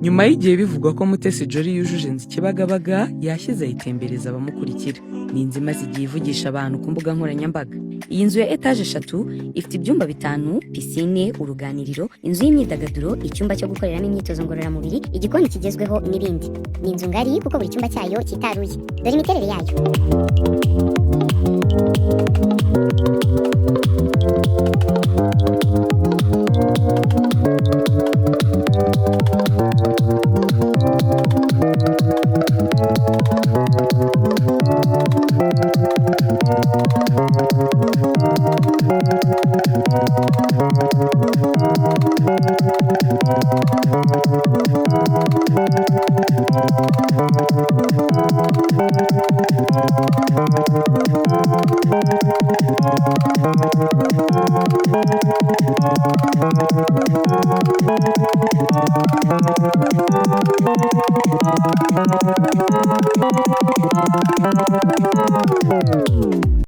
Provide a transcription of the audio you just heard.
Nyuma y'igihe bivugwa ko Mutesi Jolly yujuje inzu Kibagabaga, yashyize ayitembereza abamukurikira. Ni inzu imaze igihe ivugisha abantu ku mbuga nkoranyambaga. Iyi nzu ya etaje 3 ifite ibyumba 5, pisine, uruganiriro, inzu y'imyidagaduro, icyumba cyo gukoreramo imyitozo ngororamubiri, igikoni kigezweho n'ibindi. Ni inzu ngari kuko buri cyumba cyayo kitaruye. Dore imiterere yayo.